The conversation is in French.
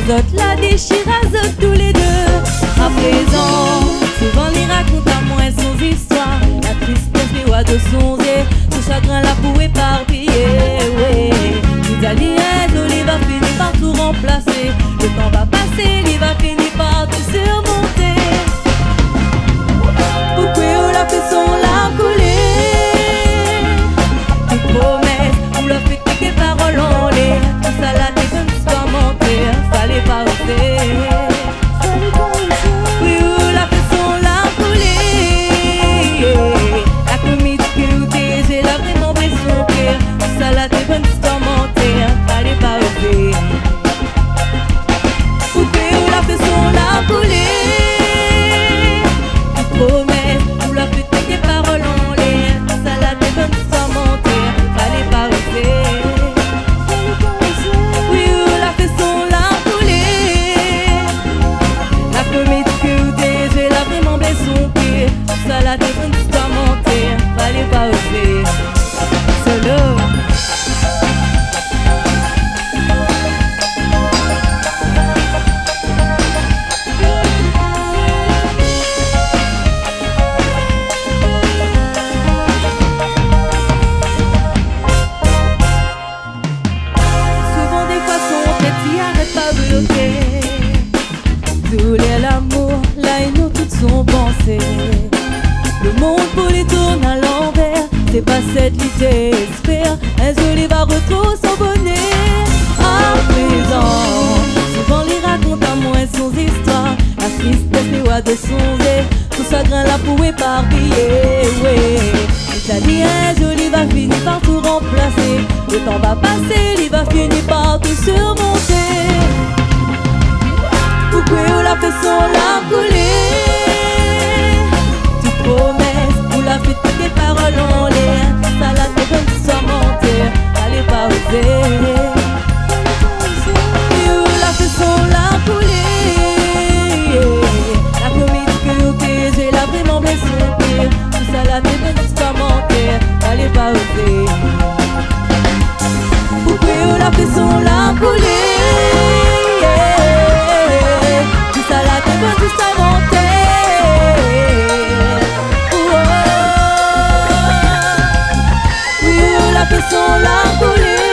Azot la déchire, azot tous les deux. À présent, souvent les raconte à moi son histoire. La tristesse, les rois de songer, tout chagrin la pour éparpiller. Ouais. Tout allié, il va finir par tout remplacer. Le temps va passer, il va finir par tout surmonter. Pourquoi on l'a fait son larme couler? Tes promesses, on l'a fait tes paroles en l'air. Tout ça là, t'es comme tu dois mentir. Fallait pas oser. Oui, on l'a fait son larme couler. La comédie que vous t'es, j'ai là vraiment blessé son cœur. Tout ça là, t'es comme tu dois mentir. Fallait pas oser. Pourquoi on l'a fait son larme couler? Ça la défense, tu dois monter, fallait pas oser. Solo. Souvent des fois son tête y arrête pas bloquer. Douleur l'amour, là et nous toutes sont pensées. Le monde pour les tourner à l'envers, c'est pas cette l'idée, espère. Un jour il va retrouver son bonheur. À présent, souvent les raconte à moi son histoire. La tristesse, les rois de songer, tout chagrin là pour éparpiller. Ouais. C'est-à-dire un jour il va finir par tout remplacer. Le temps va passer, il va finir par tout surmonter. Pourquoi on l'a fait son larme couler? Tes paroles en l'air, ça la fait comme tu sois mentir. Fallait pas oser. Et où la fait son larme couler? La comédie que vous t'es, j'ai la vraiment blessé son cœur. Tout ça la fait comme tu sois mentir. Fallait pas oser. Pourquoi on la fait son larme couler? Tout ça la fait comme tu sois mentir. Fait son larme couler.